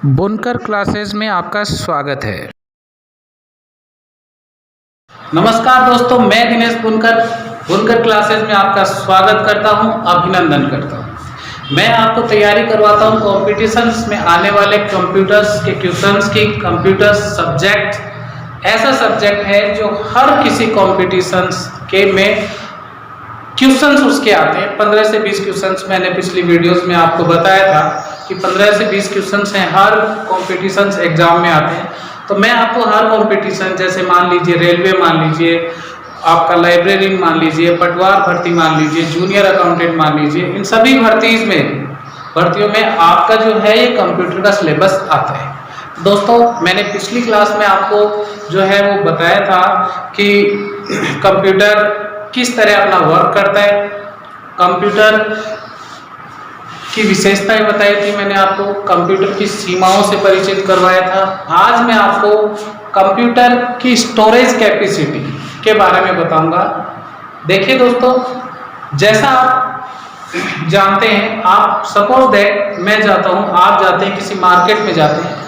बुनकर क्लासेस में आपका स्वागत है। नमस्कार दोस्तों, मैं दिनेश बुनकर क्लासेस में आपका स्वागत करता हूं, अभिनंदन करता हूं। मैं आपको तैयारी करवाता हूं कॉम्पिटिशन्स में आने वाले कंप्यूटर्स के क्वेश्चंस की। कंप्यूटर सब्जेक्ट ऐसा सब्जेक्ट है जो हर किसी कॉम्पिटिशन्स के में क्वेश्चंस उसके आते हैं। 15 से 20 क्वेश्चंस मैंने पिछली वीडियोस में आपको बताया था कि 15 से 20 क्वेश्चंस हैं, हर कॉम्पिटिशन्स एग्जाम में आते हैं। तो मैं आपको हर कॉम्पिटिशन, जैसे मान लीजिए रेलवे, मान लीजिए आपका लाइब्रेरी, मान लीजिए पटवार भर्ती, मान लीजिए जूनियर अकाउंटेंट, मान लीजिए, इन सभी भर्तियों में आपका जो है ये कंप्यूटर का सिलेबस आता है। दोस्तों, मैंने पिछली क्लास में आपको जो है वो बताया था कि कंप्यूटर किस तरह अपना वर्क करता है, कंप्यूटर की विशेषताएं बताई थी मैंने आपको, कंप्यूटर की सीमाओं से परिचित करवाया था। आज मैं आपको कंप्यूटर की स्टोरेज कैपेसिटी के बारे में बताऊंगा। देखिए दोस्तों, जैसा आप जानते हैं, आप सपोज दैट मैं जाता हूं, आप जाते हैं किसी मार्केट में, जाते हैं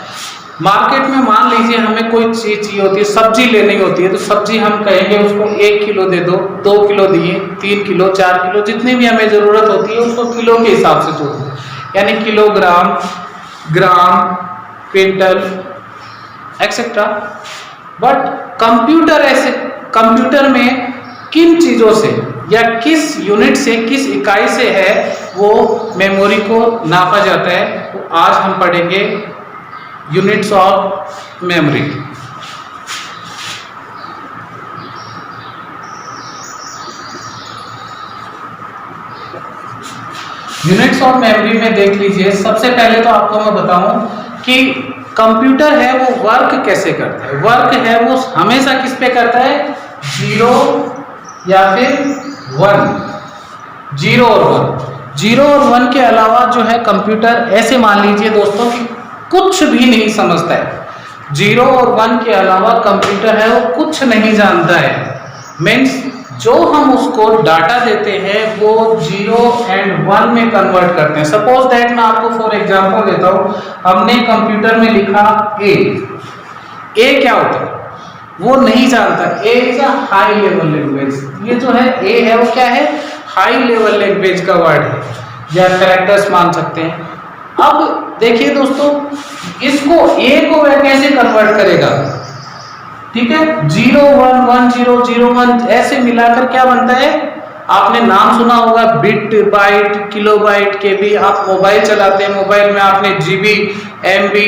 मार्केट में, मान लीजिए हमें कोई चीज चाहिए होती है, सब्जी लेनी होती है, तो सब्जी हम कहेंगे उसको 1 किलो दे दो, 2 किलो दिए, 3 किलो, 4 किलो, जितनी भी हमें जरूरत होती है उसको किलो के हिसाब से जोड़ दो, यानी kilogram, gram, quintal etcetera. But computer में किन चीजों से या किस यूनिट से, किस इकाई से है वो मेमोरी को नापा जाता है, वो आज हम पढ़ेंगे। Units of memory. Units of memory में देख लीजिए, सबसे पहले तो आपको मैं बताऊं कि कंप्यूटर है वो वर्क कैसे करता है। वर्क है वो हमेशा किस पे करता है, 0 या फिर 1, 0 और 1। 0 और 1 के अलावा जो है कंप्यूटर, ऐसे मान लीजिए दोस्तों कि कुछ भी नहीं समझता है। 0 और 1 के अलावा कंप्यूटर है वो कुछ नहीं जानता है। मीन्स जो हम उसको डाटा देते हैं वो 0 और 1 में कन्वर्ट करते हैं। सपोज दैट मैं आपको फॉर एग्जांपल देता हूं, हमने कंप्यूटर में लिखा ए क्या होता है वो नहीं जानता। A is a high level language. ये जो है ए है वो क्या है, हाई लेवल लैंग्वेज का वर्ड है, या कैरेक्टर्स मान सकते हैं। अब देखिए दोस्तों, इसको ए को वह कैसे कन्वर्ट करेगा, ठीक है, 0 1 1 0 0 1 ऐसे मिलाकर क्या बनता है, आपने नाम सुना होगा, बिट, बाइट, किलोबाइट, केबी। आप मोबाइल चलाते हैं, मोबाइल में आपने जीबी, एमबी,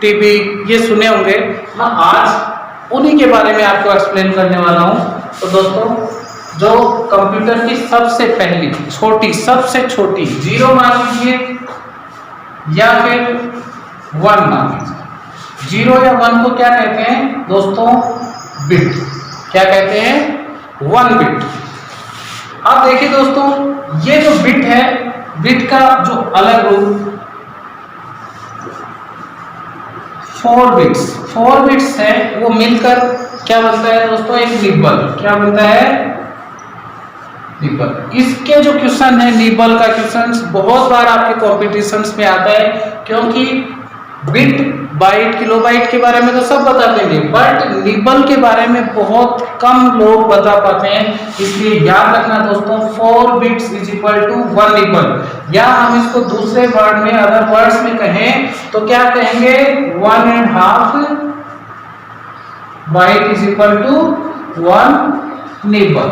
टीबी ये सुने होंगे। मैं आज उन्हीं के बारे में आपको एक्सप्लेन करने वाला हूं। तो दोस्तों, जो कंप्यूटर की सबसे पहली छोटी, सबसे छोटी 0 मान लीजिए या फिर 1 मान लीजिए, 0 या 1 को क्या कहते हैं दोस्तों, बिट। क्या कहते हैं, 1 बिट। अब देखिए दोस्तों, ये जो बिट है, बिट का जो अलग रूप 4 बिट्स है, वो मिलकर क्या बनता है दोस्तों, एक निबल। क्या बनता है, निबल। इसके जो क्वेश्चन है, निबल का क्वेश्चन बहुत बार आपके कॉम्पिटिशन्स में आता है, क्योंकि बिट, बाइट, किलोबाइट के बारे में तो सब बता देंगे, बट निबल के बारे में बहुत कम लोग बता पाते हैं। इसलिए याद रखना दोस्तों, 4 bits is equal to 1 nibble. या हम इसको दूसरे वर्ड में, अदर वर्ड्स में कहें तो क्या कहेंगे, 1.5 byte is equal to 1 nibble.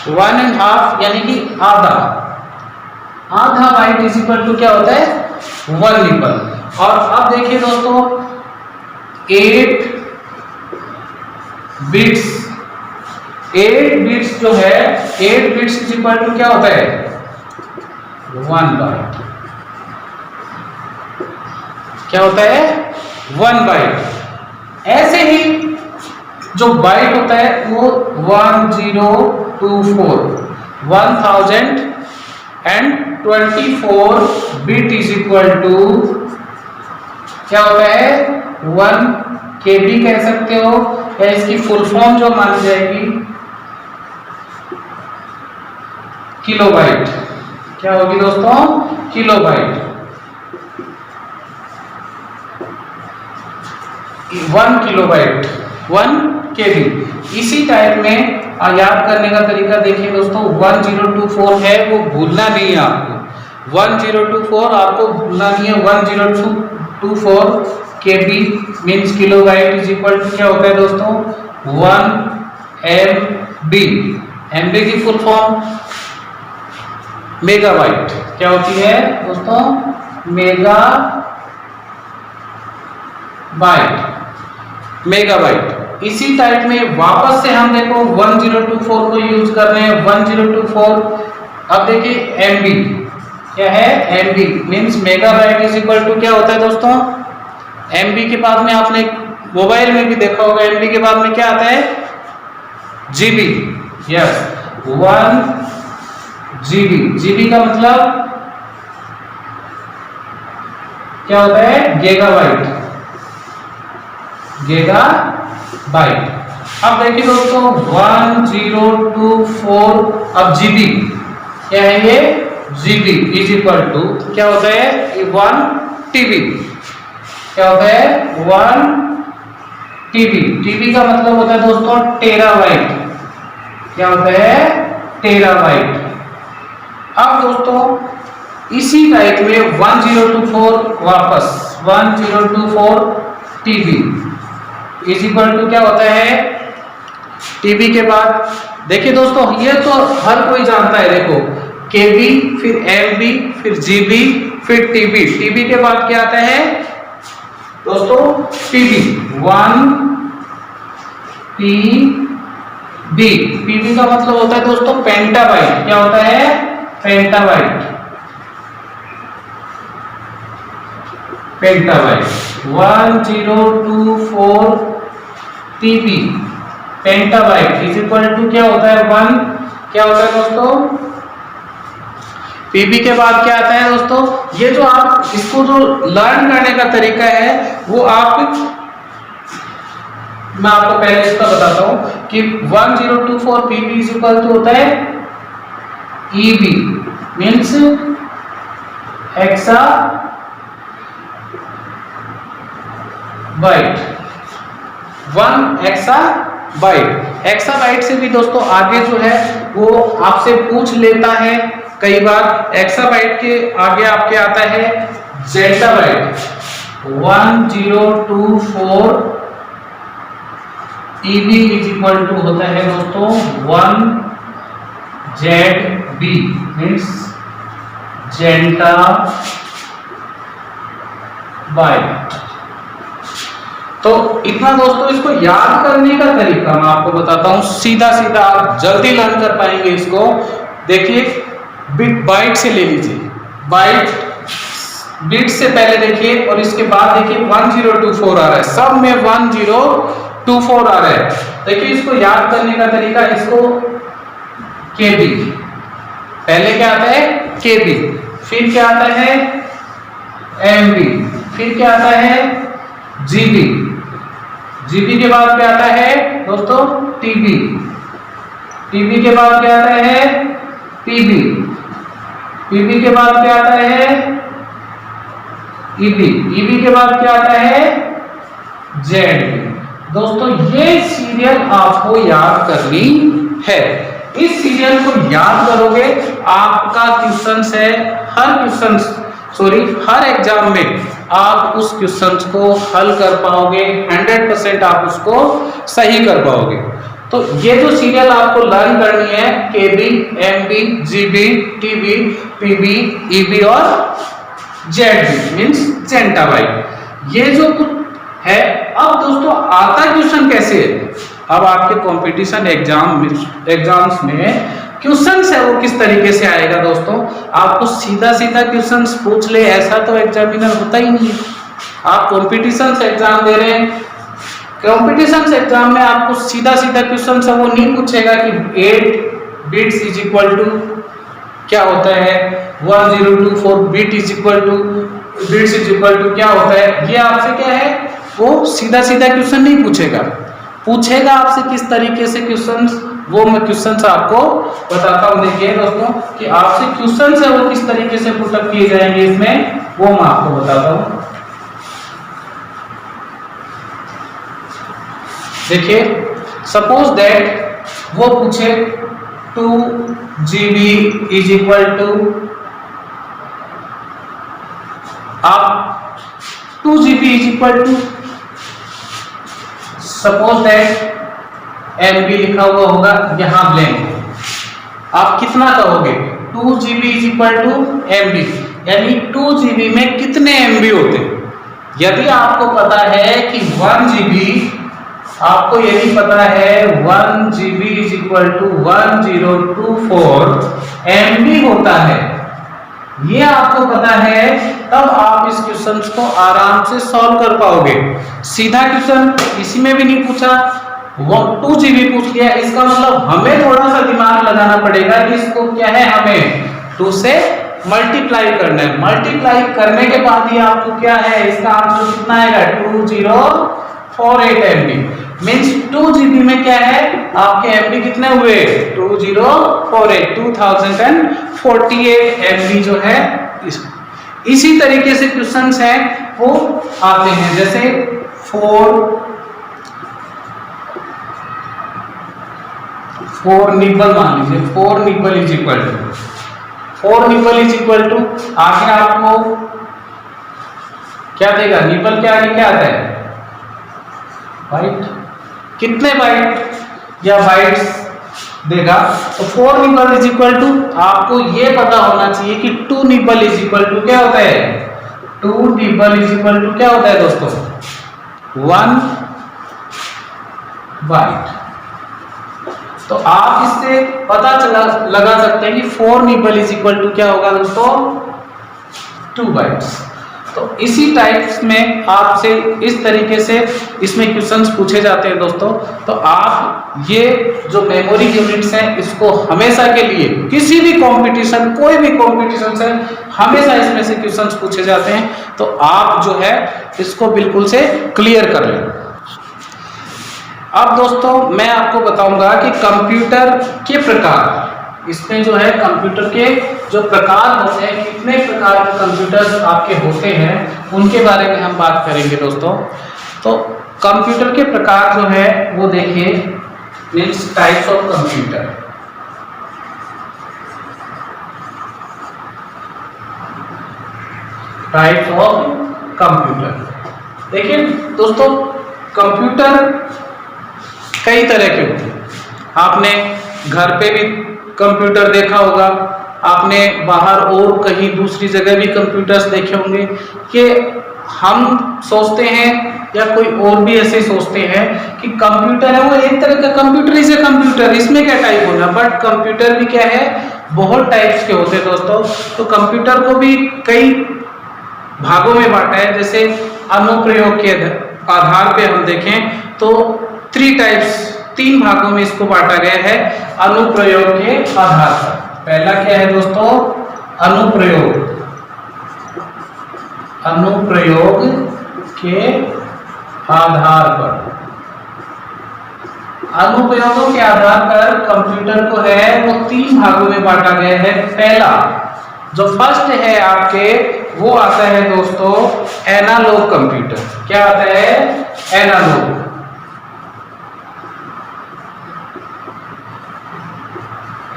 1.5 यानी कि आधा बाइट इज इक्वल टू क्या होता है, 1 निबल। और अब देखिए दोस्तों, 8 बिट्स जो है, 8 बिट्स इज इक्वल टू क्या होता है, 1 बाइट। क्या होता है, 1 बाइट। ऐसे ही जो बाइट होता है वो 1024 1024 बिट इज इक्वल टू क्या होता है, 1 KB कह सकते हो, या इसकी फुल फॉर्म जो मानी जाएगी किलोबाइट। क्या होगी दोस्तों, किलोबाइट। 1 किलोबाइट 1 केबी। इसी टाइप में याद करने का तरीका देखिए दोस्तों, 1024 है वो भूलना नहीं है आपको, 1024 आपको भूलना नहीं है। 1024 KB means kilobyte is equal to क्या होता है दोस्तों 1 एमबी। एमबी की फुल फॉर्म मेगाबाइट क्या होती है दोस्तों मेगाबाइट। इसी टाइप में वापस से हम देखो 1024 को यूज कर रहे हैं 1024। अब देखिए एमबी क्या है, MB means megabyte is equal to क्या होता है दोस्तों, एमबी के बाद में आपने मोबाइल में भी देखा होगा एमबी के बाद में क्या आता है जीबी। Yes 1 GB. जीबी का मतलब क्या होता है गीगाबाइट, गीगाबाइट। अब देखिए दोस्तों 1024 अब जीबी क्या है ये जीबी इज इक्वल टू क्या होता है 1 टीबी। क्या होता है 1 टीबी। टीबी का मतलब होता है दोस्तों टेराबाइट। क्या होता है टेराबाइट। अब दोस्तों इसी टाइप में 1024 वापस 1024 टीबी इज इक्वल टू क्या होता है टीबी के बाद देखिए दोस्तों ये तो हर कोई जानता है, देखो केबी फिर एमबी फिर जीबी फिर टीबी। टीबी के बाद क्या आता है दोस्तों पीबी 1 पीबी। पीबी का मतलब होता है दोस्तों पेंटाबाइट। क्या होता है पेंटाबाइट। पेंटाबाइट 1024 पीबी पेंटाबाइट इज इक्वल टू क्या होता है 1 क्या होता है दोस्तों पीबी के बाद क्या आता है दोस्तों। ये जो आप इसको जो लर्न करने का तरीका है वो मैं आपको पहले इसका बताता हूं कि 1024 पीबी इज इक्वल टू होता है EB means hexa byte 1 exabyte. Exabyte से भी दोस्तों आगे जो है वो आपसे पूछ लेता है कई बार। एक्साबाइट के आगे आपके आता है zettabyte 1024 EB is equal to होता है दोस्तों 1 जेड मींस जेंटा बाइट। तो इतना दोस्तों इसको याद करने का तरीका मैं आपको बताता हूं, सीधा सीधा आप जल्दी लर्न कर पाएंगे इसको। देखिए बिट बाइट से ले लीजिए, बाइट बिट से पहले देखिए और इसके बाद देखिए 1024 आ रहा है, सब में 1024 आ रहा है। देखिए इसको याद करने का तरीका, इसको केबी पहले क्या आता है केबी, फिर क्या आता है एमबी, फिर क्या आता है जीबी, जीबी के बाद क्या आता है दोस्तों टीबी, टीबी के बाद क्या आता है पीबी, पीबी के बाद क्या आता है ईबी, ईबी के बाद क्या आता है जेड। दोस्तों ये सीरियल आपको याद करनी है। इस सीरियल को याद करोगे आपका क्वेश्चन है हर एग्जाम में आप उस क्वेश्चन को हल कर पाओगे, 100% आप उसको सही कर पाओगे। तो ये जो सीरियल आपको लर्न करनी है KB, MB, GB, TB, PB, EB और जेडबी मींस जेंटाबाइट, ये जो कुछ है। अब दोस्तों आता क्वेश्चन कैसे है, अब आपके कंपटीशन एग्जाम्स में क्वेश्चंस है वो किस तरीके से आएगा दोस्तों। आपको सीधा सीधा क्वेश्चंस पूछ ले ऐसा तो एग्जामिनर होता ही नहीं है। आप कंपटीशन एग्जाम दे रहे हैं, कंपटीशन एग्जाम में आपको सीधा सीधा क्वेश्चन है वो नहीं पूछेगा कि 8 बिट्स इज इक्वल टू क्या होता है, 1024 bit is equal to bits is equal to क्या होता है। ये आपसे क्या है वो सीधा सीधा क्वेश्चन नहीं पूछेगा, पूछेगा आपसे किस तरीके से क्वेश्चंस, वो मैं क्वेश्चंस आपको बताता हूं। देखिए दोस्तों कि आपसे क्वेश्चंस है वो किस तरीके से पुटअप किए जाएंगे इसमें, वो मैं आपको बताता हूं। देखिए सपोज दैट वो पूछे 2 GB इज इक्वल टू, आप 2 GB is equal to suppose that MB लिखा हुआ होगा, यहां ब्लैंक, आप कितना कहोगे 2 GB is equal to MB, यानी 2 GB में कितने MB होते हैं। यदि आपको पता है कि 1 GB, आपको यदि पता है 1 GB is equal to 1024 MB होता है, ये आपको पता है, तब आप इस क्वेश्चन को आराम से सॉल्व कर पाओगे। सीधा क्वेश्चन, इसी में भी नहीं पूछा, 2 GB पूछ लिया, इसका मतलब हमें थोड़ा सा दिमाग लगाना पड़ेगा कि इसको क्या है, हमें 2 से मल्टीप्लाई करना है। मल्टीप्लाई करने के बाद ही आपको क्या है, इसका आंसर कितना आएगा 2048 MB। मीन्स 2 GB में क्या है, आपके MB कितने हुए 2048 MB जो है। इसी तरीके से क्वेश्चंस हैं वो आते हैं, जैसे 4 निबल मान लीजिए, 4 nibble is equal to, 4 nibble is equal to, आगे आपको क्या देगा, निबल के आगे क्या आता है, बाइट, कितने बाइट या बाइट्स देगा। तो 4 निबल इज इक्वल टू, आपको ये पता होना चाहिए कि 2 निबल इज इक्वल टू क्या होता है, 2 निबल इज इक्वल टू क्या होता है दोस्तों, 1 बाइट। तो आप इससे पता लगा सकते हैं कि 4 निबल इज इक्वल टू क्या होगा दोस्तों, 2 बाइट्स। तो इसी टाइप्स में आपसे इस तरीके से इसमें क्वेश्चंस पूछे जाते हैं दोस्तों। तो आप ये जो मेमोरी यूनिट्स हैं, इसको हमेशा के लिए किसी भी कंपटीशन, कोई भी कंपटीशन से हमेशा इसमें से क्वेश्चंस पूछे जाते हैं। तो आप जो है इसको बिल्कुल से क्लियर कर लें। अब दोस्तों मैं आपको बताऊंगा कि कंप्यूटर के प्रकार, इसमें जो है कंप्यूटर के जो प्रकार होते हैं, कितने प्रकार के कंप्यूटर्स आपके होते हैं, उनके बारे में हम बात करेंगे दोस्तों। तो कंप्यूटर के प्रकार जो है वो देखिए, means types of computer. Types of computer, देखिए दोस्तों कंप्यूटर कई तरह के होते हैं। आपने घर पे भी कंप्यूटर देखा होगा, आपने बाहर और कहीं दूसरी जगह भी कंप्यूटर्स देखे होंगे। कि हम सोचते हैं या कोई और भी ऐसे सोचते हैं कि कंप्यूटर है वो एक तरह का कंप्यूटर, इसे कंप्यूटर, इसमें क्या टाइप होना, बट कंप्यूटर भी क्या है, बहुत टाइप्स के होते हैं दोस्तों। तो कंप्यूटर को भी कई भागों में बांटा है। जैसे अनुप्रयोग के आधार पे हम देखें तो 3 टाइप्स, 3 भागों में इसको बांटा गया है अनुप्रयोग के आधार पर। पहला क्या है दोस्तों, अनुप्रयोग, अनुप्रयोग के आधार पर। अनुप्रयोगों के आधार पर कंप्यूटर को है वो 3 भागों में बांटा गया है। पहला जो फर्स्ट है आपके, वो आता है दोस्तों एनालॉग कंप्यूटर। क्या आता है, एनालॉग।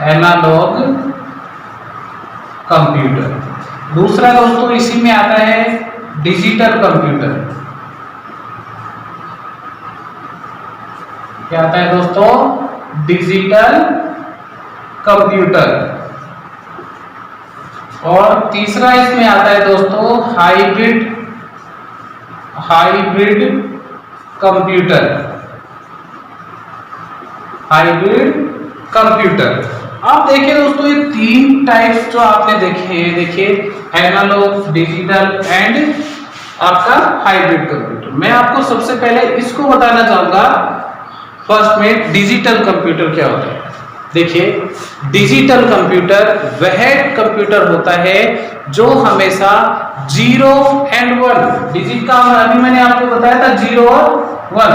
Analogue computer. दूसरा दोस्तों इसी में आता है डिजिटल कंप्यूटर। क्या आता है दोस्तों, डिजिटल कंप्यूटर। और तीसरा इसमें आता है दोस्तों hybrid, hybrid computer, hybrid computer. आप देखिए दोस्तों ये 3 टाइप्स जो आपने देखे हैं, देखिए एनालॉग, डिजिटल एंड आपका हाइब्रिड कंप्यूटर। मैं आपको सबसे पहले इसको बताना चाहूंगा फर्स्ट में, डिजिटल कंप्यूटर क्या होता है। देखिए डिजिटल कंप्यूटर वह कंप्यूटर होता है जो हमेशा 0 एंड 1 डिजिट का, अभी मैंने आपको बताया था 0 और 1,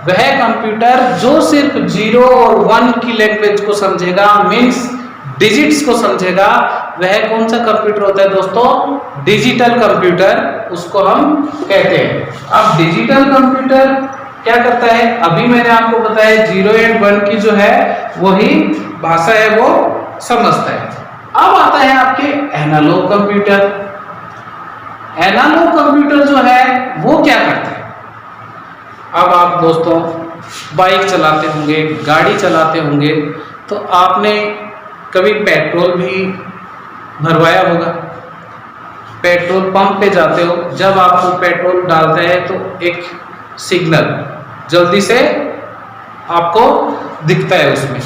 वह कंप्यूटर जो सिर्फ 0 और 1 की लैंग्वेज को समझेगा, मीन्स डिजिट्स को समझेगा, वह कौन सा कंप्यूटर होता है दोस्तों, डिजिटल कंप्यूटर उसको हम कहते हैं। अब डिजिटल कंप्यूटर क्या करता है, अभी मैंने आपको बताया 0 एंड 1 की जो है वही भाषा है वो समझता है। अब आता है आपके एनालॉग कंप्यूटर। एनालॉग कंप्यूटर जो है वो क्या करता है, अब आप दोस्तों बाइक चलाते होंगे, गाड़ी चलाते होंगे, तो आपने कभी पेट्रोल भी भरवाया होगा। पेट्रोल पंप पे जाते हो, जब आपको पेट्रोल डालता है तो एक सिग्नल जल्दी से आपको दिखता है उसमें।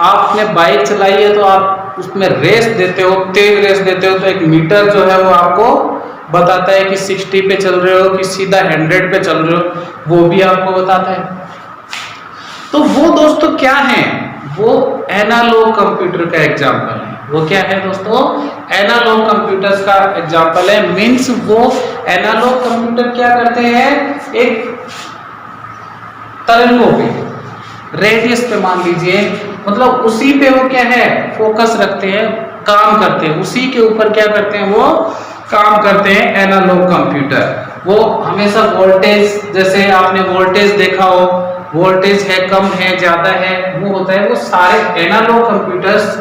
आपने बाइक चलाई है तो आप उसमें रेस देते हो, तेज रेस देते हो, तो एक मीटर जो है वो आपको बताता है कि 60 पे चल रहे हो कि सीधा 100 पे चल रहे हो, वो भी आपको बताता है। तो वो दोस्तों क्या है, वो एनालॉग कंप्यूटर का एग्जाम्पल है। वो क्या है दोस्तों, एनालॉग कंप्यूटर्स का एग्जाम्पल है। मीन्स वो एनालॉग कंप्यूटर क्या करते हैं, एक तरंगों पे, रेडियस पे मान लीजिए, मतलब उसी पे वो क्या है फोकस रखते हैं, काम करते हैं, उसी के ऊपर क्या करते हैं वो काम करते हैं एनालॉग कंप्यूटर। वो हमेशा वोल्टेज, जैसे आपने वोल्टेज देखा हो, वोल्टेज है कम है ज्यादा है वो होता है, वो सारे एनालॉग कंप्यूटर्स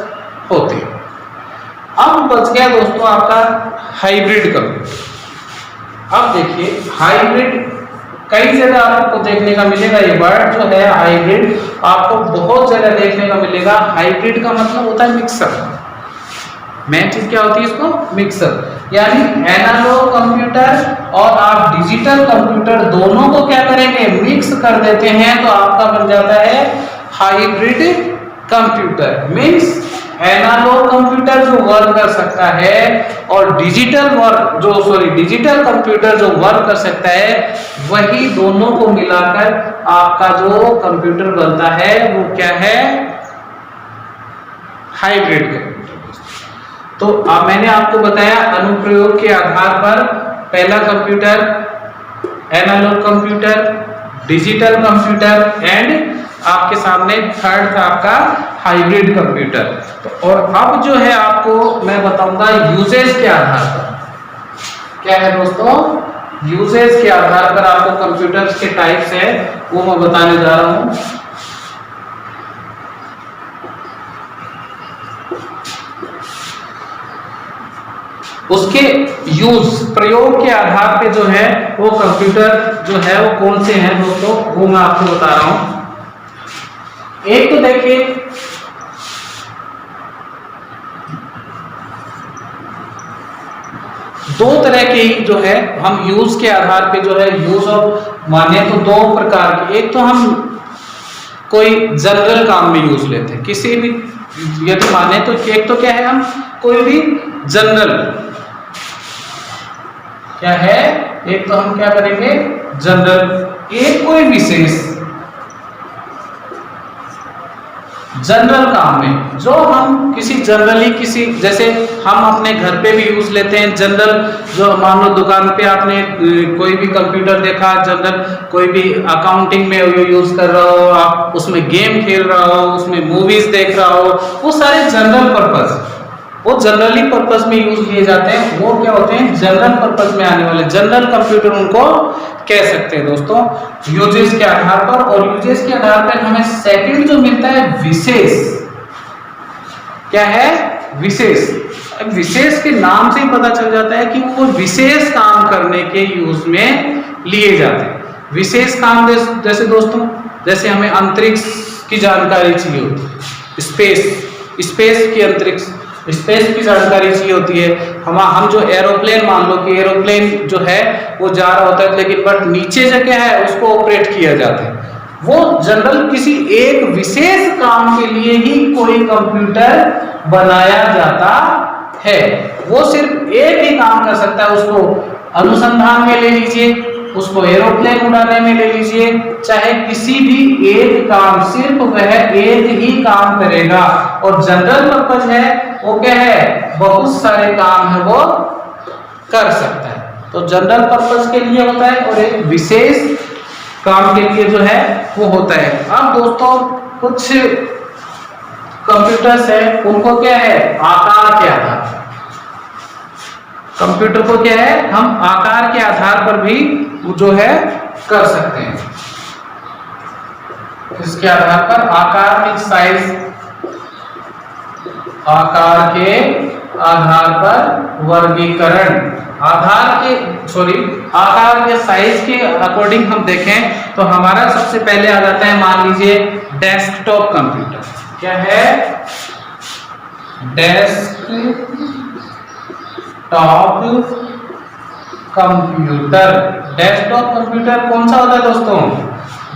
होते हैं। अब बच गया दोस्तों आपका हाइब्रिड कंप्यूटर। अब देखिए हाइब्रिड कई जगह आपको देखने का मिलेगा, ये वर्ड जो है हाइब्रिड आपको बहुत जगह देखने का मिलेगा। हाइब्रिड का मतलब होता है मिक्सर। मेन चीज क्या होती है इसको, मिक्सर, यानी एनालॉग कंप्यूटर और आप डिजिटल कंप्यूटर दोनों को क्या करेंगे, मिक्स कर देते हैं, तो आपका बन जाता है hybrid computer. Means analog computer जो वर्क कर सकता है और डिजिटल कंप्यूटर जो वर्क कर सकता है, वही दोनों को मिलाकर आपका जो कंप्यूटर बनता है वो क्या है, हाइब्रिड कंप्यूटर। तो अब मैंने आपको बताया अनुप्रयोग के आधार पर, पहला computer analog computer, digital computer and आपके सामने थर्ड था आपका हाइब्रिड कंप्यूटर। तो और अब जो है आपको मैं बताऊंगा यूजेज के आधार पर। क्या है दोस्तों, यूजेज के आधार पर आपको कंप्यूटर्स के टाइप्स है वो मैं बताने जा रहा हूं। उसके यूज, प्रयोग के आधार पे जो है वो कंप्यूटर जो है वो कौन से हैं दोस्तों, वो मैं आपको बता रहा हूं। एक तो देखिए दो तरह के जो है हम यूज के आधार पे जो है यूज ऑफ माने तो दो प्रकार के। एक तो हम कोई जनरल काम में यूज लेते हैं, किसी भी यदि माने तो एक तो क्या है, हम कोई भी जनरल क्या है, एक तो हम क्या करेंगे जनरल, एक कोई विशेष जनरल काम में जो हम किसी जनरली किसी, जैसे हम अपने घर पे भी यूज लेते हैं जनरल, जो मान लो दुकान पे आपने कोई भी कंप्यूटर देखा जनरल, कोई भी अकाउंटिंग में यूज कर रहा हो, आप उसमें गेम खेल रहा हो, उसमें मूवीज देख रहा हो, वो सारे जनरल पर्पस, वो जनरली पर्पस में यूज किए जाते हैं, वो क्या होते हैं जनरल पर्पस में आने वाले जनरल कंप्यूटर उनको कह सकते हैं दोस्तों, यूजेस के आधार पर। और यूजेस के आधार पर हमें सेकंड जो मिलता है विशेष, क्या है विशेष। विशेष के नाम से ही पता चल जाता है कि वो विशेष काम करने के यूज में लिए जाते हैं। विशेष काम जैसे दोस्तों, जैसे हमें अंतरिक्ष की जानकारी चाहिए होती है, स्पेस की अंतरिक्ष स्पेस की जानकारी चाहिए होती है। हम जो एरोप्लेन, मान लो कि एरोप्लेन जो है वो जा रहा होता है, लेकिन बट नीचे जो क्या है उसको ऑपरेट किया जाता है, वो जनरल किसी एक विशेष काम के लिए ही कोई कंप्यूटर बनाया जाता है। वो सिर्फ एक ही काम कर सकता है, उसको अनुसंधान में ले लीजिए, उसको एरोप्लेन उड़ाने में ले लीजिए, चाहे किसी भी एक काम, सिर्फ वह एक ही काम करेगा। और जनरल पर्पज है वो क्या है, बहुत सारे काम है वो कर सकता है। तो जनरल पर्पज के लिए होता है और एक विशेष काम के लिए जो है वो होता है। अब दोस्तों कुछ कंप्यूटर्स है उनको क्या है, आकार के आधार, कंप्यूटर को क्या है हम आकार के आधार पर भी जो है कर सकते हैं। इसके आधार पर आकार के साइज, आकार के आधार पर वर्गीकरण, आकार के साइज के अकॉर्डिंग हम देखें तो हमारा सबसे पहले आ जाता है, मान लीजिए डेस्कटॉप कंप्यूटर। क्या है? Desktop computer. डेस्कटॉप कंप्यूटर कौन सा होता है दोस्तों?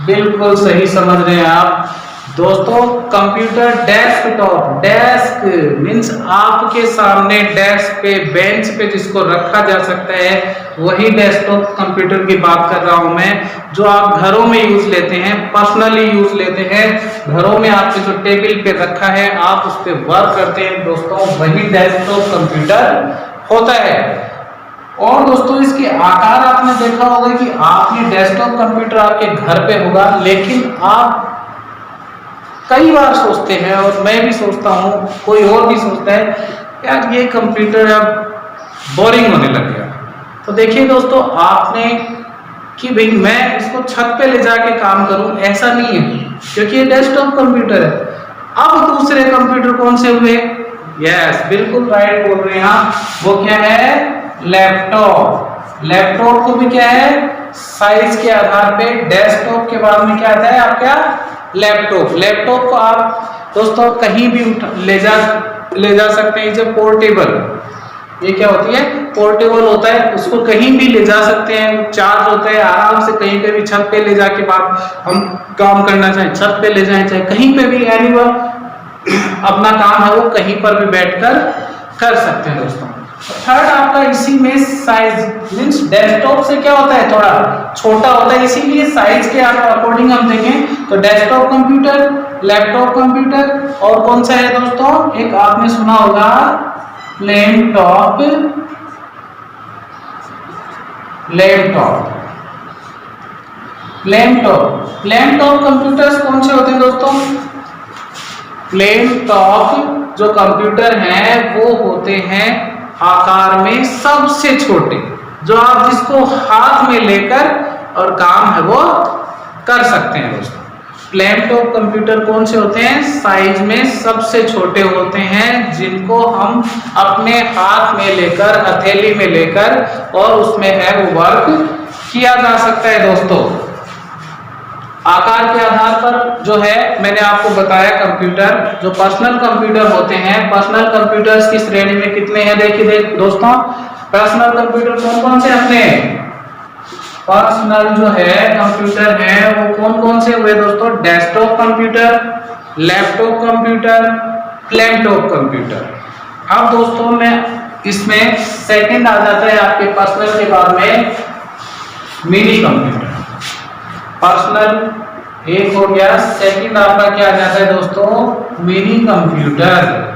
बिल्कुल सही समझ रहे हैं आप दोस्तों, कंप्यूटर डेस्कटॉप। डेस्क मीन्स आपके सामने डेस्क पे, बेंच पे जिसको रखा जा सकता है, वही डेस्कटॉप कंप्यूटर की बात कर रहा हूं मैं, जो आप घरों में यूज लेते हैं, पर्सनली यूज लेते हैं, घरों में आपके जो टेबल पे रखा है, आप उस पे वर्क करते हैं दोस्तों, वही डेस्कटॉप कंप्यूटर होता है। और दोस्तों इसके आकार आपने देखा होगा कि आपने डेस्कटॉप कंप्यूटर आपके घर पे होगा, लेकिन आप कई बार सोचते हैं, और मैं भी सोचता हूँ, कोई और भी सोचता है, यार ये कंप्यूटर अब बोरिंग होने लग गया। तो देखिए दोस्तों, आपने कि भाई मैं इसको छत पे ले जाके काम करूं, ऐसा नहीं है, क्योंकि ये डेस्कटॉप कंप्यूटर है। अब दूसरे कंप्यूटर कौन से हुए? यस, बिल्कुल राइट बोल रहे हैं आप, वो क्या है? लैपटॉप। लैपटॉप को भी क्या है? साइज के आधार पे डेस्कटॉप के बाद में क्या आता है आपका? लैपटॉप। लैपटॉप को आप दोस्तों कहीं भी ले जा सकते हैं। जब पोर्टेबल, ये क्या होती है? पोर्टेबल होता है, उसको कहीं भी ले जा सकते हैं, चार्ज होता है, आराम से कहीं पे भी छत पे ले जाके बात हम काम करना चाहें छत पे ले जाएं, चाहे कहीं पे भी, एनीवेयर अपना काम है वो कहीं पर भी बैठकर कर सकते हैं दोस्तों। थर्ड आपका इसी में साइज मींस डेस्कटॉप से क्या होता है? थोड़ा छोटा होता है, इसीलिए साइज के अकॉर्डिंग हम देखें तो डेस्कटॉप कंप्यूटर, लैपटॉप कंप्यूटर, और कौन सा है दोस्तों? एक आपने सुना होगा लैपटॉप। लैपटॉप कंप्यूटर्स कौन से होते हैं दोस्तों? लैपटॉप जो कंप्यूटर हैं वो होते हैं आकार में सबसे छोटे, जो आप जिसको हाथ में लेकर और काम है वो कर सकते हैं दोस्तों। लैपटॉप कंप्यूटर कौन से होते हैं? साइज में सबसे छोटे होते हैं, जिनको हम अपने हाथ में लेकर, हथेली में लेकर, और उसमें है वो वर्क किया जा सकता है दोस्तों। आकार के आधार पर जो है मैंने आपको बताया, कंप्यूटर जो पर्सनल कंप्यूटर होते हैं, पर्सनल कंप्यूटर्स की श्रेणी में कितने हैं? देखिए दोस्तों, पर्सनल कंप्यूटर कौन कौन से अपने पर्सनल जो है कंप्यूटर है वो कौन कौन से हुए दोस्तों? Desktop computer, laptop computer, laptop computer. अब दोस्तों मैं इसमें सेकंड आ जाता है आपके पर्सनल के बाद में मिनी कंप्यूटर। पर्सनल एक हो गया, सेकंड आपका क्या आ जाता है दोस्तों? Mini computer.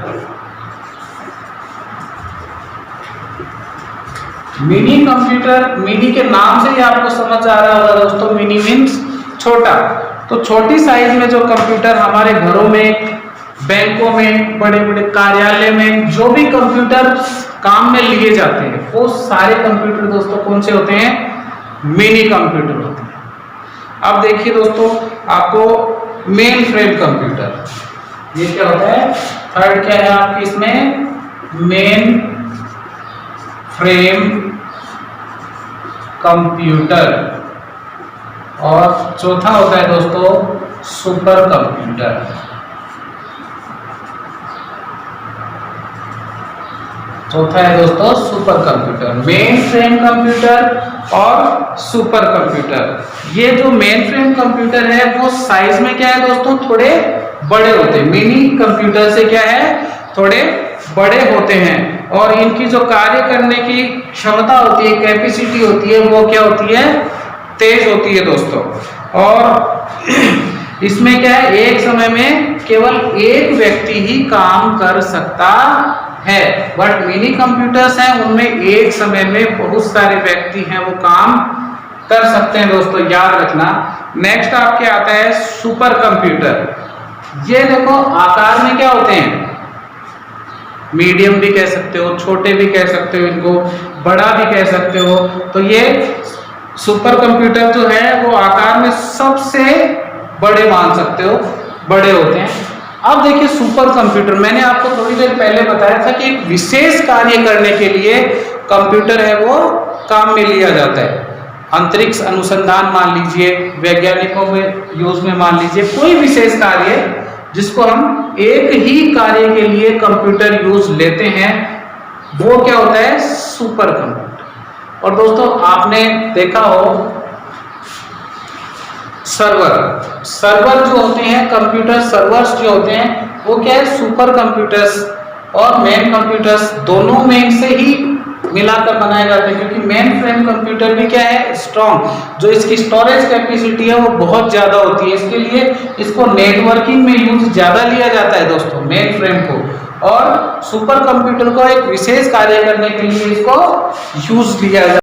Mini computer, mini के नाम से ही आपको समझ आ रहा होगा दोस्तों, मिनी मीन्स छोटा। तो छोटी साइज में जो कंप्यूटर हमारे घरों में, बैंकों में, बड़े बड़े कार्यालय में जो भी कंप्यूटर काम में लिए जाते हैं, वो सारे कंप्यूटर दोस्तों कौन से होते हैं? मिनी कंप्यूटर होते हैं। अब देखिए दोस्तों, आपको मेन फ्रेम कंप्यूटर, ये क्या होता है? थर्ड क्या है आपकी इसमें? मेन फ्रेम कंप्यूटर, और चौथा होता है दोस्तों सुपर कंप्यूटर। चौथा है दोस्तों super computer, main frame computer और सुपर कंप्यूटर। ये जो मेन फ्रेम कंप्यूटर है वो साइज में क्या है दोस्तों? थोड़े बड़े होते हैं। मिनी कंप्यूटर से क्या है? थोड़े बड़े होते हैं, और इनकी जो कार्य करने की क्षमता होती है, कैपेसिटी होती है, वो क्या होती है? तेज होती है दोस्तों। और इसमें क्या है? एक समय में केवल एक व्यक्ति ही काम कर सकता है, बट मिनी कंप्यूटर्स हैं उनमें एक समय में बहुत सारे व्यक्ति हैं वो काम कर सकते हैं दोस्तों, याद रखना। नेक्स्ट आपके आता है सुपर कंप्यूटर। ये देखो आकार में क्या होते हैं? मीडियम भी कह सकते हो, छोटे भी कह सकते हो, इनको बड़ा भी कह सकते हो। तो ये सुपर कंप्यूटर जो है वो आकार में सबसे बड़े मान सकते हो, बड़े होते हैं। अब देखिए सुपर कंप्यूटर, मैंने आपको थोड़ी देर पहले बताया था कि एक विशेष कार्य करने के लिए कंप्यूटर है वो काम में लिया जाता है। अंतरिक्ष अनुसंधान मान लीजिए, वैज्ञानिकों में यूज में मान लीजिए, कोई विशेष कार्य जिसको हम एक ही कार्य के लिए कंप्यूटर यूज लेते हैं, वो क्या होता है? Super computer. और दोस्तों आपने देखा हो सर्वर जो होते हैं, कंप्यूटर सर्वर्स जो होते हैं, वो क्या है? सुपर कंप्यूटर्स और मेन कंप्यूटर्स दोनों में से ही मिलाकर बनाए जाते हैं, क्योंकि मेन फ्रेम कंप्यूटर भी क्या है? स्ट्रॉन्ग, जो इसकी स्टोरेज कैपेसिटी है वो बहुत ज्यादा होती है, इसके लिए इसको नेटवर्किंग में यूज ज्यादा लिया जाता है दोस्तों, मेन फ्रेम को। और सुपर कंप्यूटर को एक विशेष कार्य करने के लिए इसको यूज लिया जाता है।